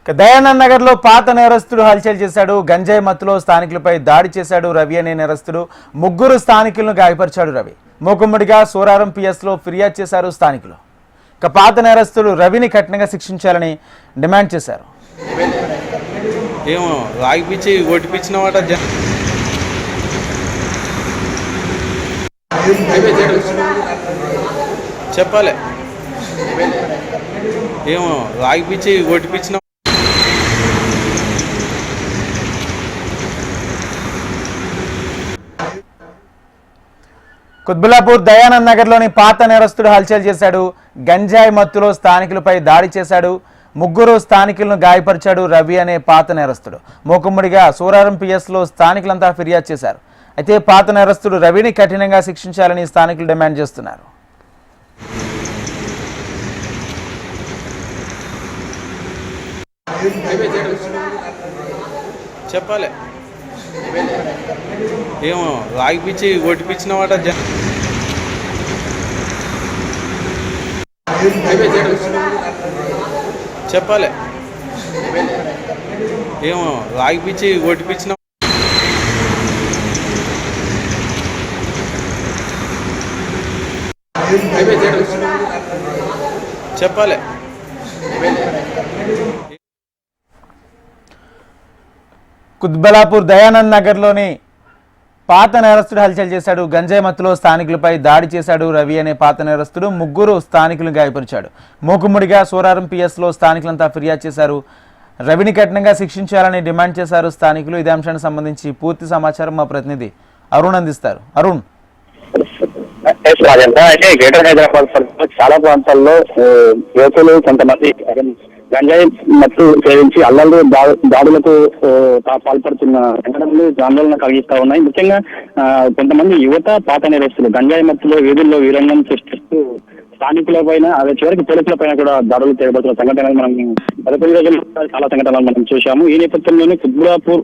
దయానంద్ నగర్ లో పాత నేరస్తుడు హల్చల్ చేశాడు. గంజాయి మత్తులో స్థానికులపై దాడి చేశాడు రవి అనే నేరస్తుడు. ముగ్గురు స్థానికులను గాయపరిచాడు రవి. మూకుమ్మడిగా సోరారం పిఎస్ లో ఫిర్యాదు చేశారు స్థానికులు. పాత నేరస్తుడు రవిని కఠినంగా శిక్షించాలని డిమాండ్ చేశారు. ఏమో రాగిపిచ్చి కొట్టిపించినవాట చెప్పాలి. ఏమో రాగిపిచ్చి కొట్టిపించిన కుత్బుల్లాపూర్ దయానంద్ నగర్ లోని పాత నేరస్తుడు హల్చల్ చేశాడు. గంజాయి మత్తులో స్థానికులపై దాడి చేశాడు. ముగ్గురు స్థానికులను గాయపరిచాడు రవి అనే పాత నేరస్తుడు. మూకుమ్మడిగా సోరారం పిఎస్ లో స్థానికులంతా ఫిర్యాదు చేశారు. అయితే పాత నేరస్తుడు రవిని కఠినంగా శిక్షించాలని స్థానికులు డిమాండ్ చేస్తున్నారు. చెప్పాలి. ఏమో రాగిపిచ్చి కొట్టిపించినవాట చెప్పాలి. ఏమో రాగిపిచ్చి కొట్టిపించిన చెప్పాలి. కుత్బుల్లాపూర్ దయానంద్ నగర్ లోని పాత నేరస్తుడు హల్చల్ చేశాడు. గంజాయి మత్తులో స్థానికులపై దాడి చేశాడు రవి అనే పాత నేరస్తుడు. ముగ్గురు స్థానికులను గాయపరిచాడు. మూకుమ్మడిగా సోరారం పిఎస్ లో స్థానికులంతా ఫిర్యాదు చేశారు. రవిని కఠినంగా శిక్షించాలని డిమాండ్ చేశారు స్థానికులు. ఇదే అంశానికి సంబంధించి పూర్తి సమాచారం మా ప్రతినిధి అరుణ్ అందిస్తారు. అరుణ్, అయితే గ్రేటర్ హైదరాబాద్ చాలా ప్రాంతాల్లో యువకులు కొంతమంది గంజాయి మత్తు సేవించి అల్లర్లు దాడులకు పాల్పడుతున్న సంఘటనలు ఆందోళన కలిగిస్తా ఉన్నాయి. ముఖ్యంగా కొంతమంది యువత పాత నేరస్తులు గంజాయి మత్తులో వీధుల్లో వీరంగం సృష్టిస్తూ స్థానికుల పైన అదే చివరికి పోలీసుల పైన కూడా దాడులు చేయబడుతున్న సంఘటనలు మనం 11 రోజుల్లో చాలా సంఘటనలు మనం చూశాము. ఈ నేపథ్యంలోనే కుత్బుల్లాపూర్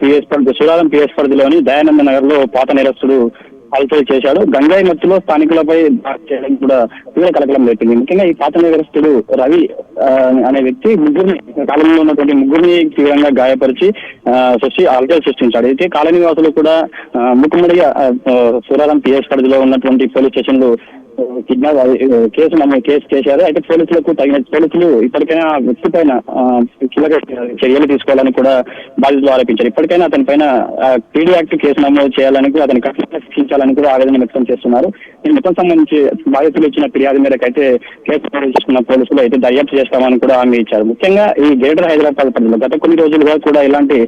పిఎస్ పరిధి సూరారం పిఎస్ పరిధిలోని దయానంద నగర్ లో పాత నేరస్తుడు హల్చల్ చేశాడు. గంజాయి మత్తులో స్థానికులపై దాడి చేయడం కూడా తీవ్ర కలకలం లేపింది. ముఖ్యంగా ఈ పాత నేరస్తుడు రవి అనే వ్యక్తి కాలనీలో ఉన్నటువంటి ముగ్గురిని తీవ్రంగా గాయపరిచి హల్చల్ సృష్టించాడు. అయితే కాలనీ వాసులు కూడా ముక్కుమ్మడిగా సూరారం పిఎస్ పరిధిలో ఉన్నటువంటి పోలీస్ స్టేషన్లు కిడ్నాప్ కేసు చేశారు. అయితే పోలీసులు ఇప్పటికైనా వ్యక్తి పైన కీలక చర్యలు తీసుకోవాలని కూడా బాధితులు ఆరోపించారు. ఇప్పటికైనా అతని పైన పీడీ యాక్ట్ కేసు నమోదు చేయాలని కూడా అతని కఠినంగా శిక్షించాలని కూడా ఆవేదన వ్యక్తం చేస్తున్నారు. ఈ మొత్తం సంబంధించి బాధితులు ఇచ్చిన ఫిర్యాదు మేరకు అయితే కేసు నమోదు చేసుకున్న పోలీసులు అయితే దర్యాప్తు చేస్తామని కూడా హామీ ఇచ్చారు. ముఖ్యంగా ఈ గ్రేటర్ హైదరాబాద్ పరిధిలో గత కొన్ని రోజులుగా కూడా ఇలాంటి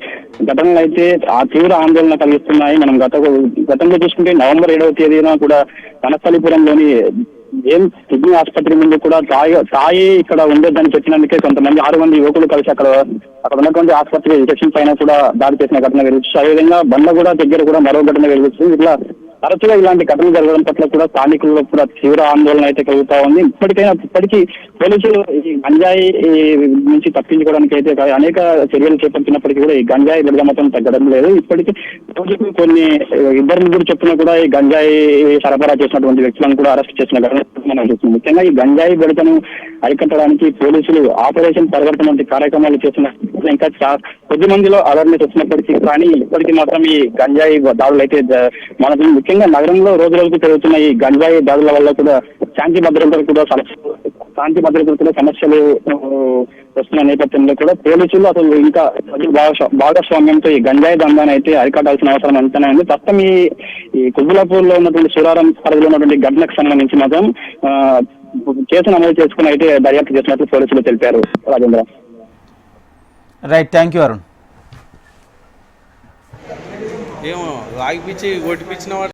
ఘటనలు అయితే ఆ తీవ్ర ఆందోళన కలిగిస్తున్నాయి. మనం గతంలో చూసుకుంటే నవంబర్ 7వ తేదీన కూడా వనస్థలిపురంలోని కిడ్నీ ఆసుపత్రి ముందు కూడా తాయి ఇక్కడ ఉండేదని చెప్పినందుకే కొంతమంది 6 మంది యువకులు కలిసి అక్కడ ఉన్నటువంటి ఆసుపత్రి రిసెప్షన్ పైన కూడా దాడి చేసిన ఘటన వెలుగుతుంది. అదేవిధంగా బండ్లగూడ దగ్గర కూడా మరో ఘటన వెలుగుతుంది. ఇట్లా తరచుగా ఇలాంటి ఘటనలు జరగడం పట్ల కూడా స్థానికుల్లో కూడా తీవ్ర ఆందోళన అయితే కలుగుతా ఉంది. ఇప్పటికీ పోలీసులు ఈ గంజాయి నుంచి తప్పించుకోవడానికి అయితే అనేక చర్యలు చేపట్టినప్పటికీ కూడా ఈ గంజాయి విడుదల మొత్తం తగ్గడం లేదు. ఇప్పటికీ రోజుకు కొన్ని 2-3 చొప్పున కూడా ఈ గంజాయి సరఫరా చేసినటువంటి వ్యక్తులను కూడా అరెస్ట్ చేసిన ఘటన మనం చూస్తున్నాం. ముఖ్యంగా ఈ గంజాయి విడుదలను అరికట్టడానికి పోలీసులు ఆపరేషన్ పరివర్తన వంటి కార్యక్రమాలు చేసిన ఇంకా కొద్ది మందిలో అవేర్నెస్ వచ్చినప్పటికీ కానీ ఇప్పటికీ మాత్రం ఈ గంజాయి దాడులు అయితే మనకు ముఖ్యంగా నగరంలో రోజు రోజుకు పెరుగుతున్న ఈ గంజాయి దాడుల వల్ల కూడా శాంతి భద్రతలు కూడా సమస్యలు వస్తున్న నేపథ్యంలో కూడా పోలీసులు అసలు ఇంకా భాగస్వామ్యంతో ఈ గంజాయి దందాన్ని అయితే అరికట్టాల్సిన అవసరం ఎంతనే ఉంది. ప్రస్తుతం ఈ కుత్బుల్లాపూర్ లో ఉన్నటువంటి సూరారం పరిధిలో ఉన్నటువంటి ఘటనకు సంబంధించి మాత్రం కేసు నమోదు చేసుకుని అయితే దర్యాప్తు చేసినట్లు పోలీసులు తెలిపారు. Rajendra, right, thank you Arun. ఏమో రాగిపిచ్చి కొట్టిపించిన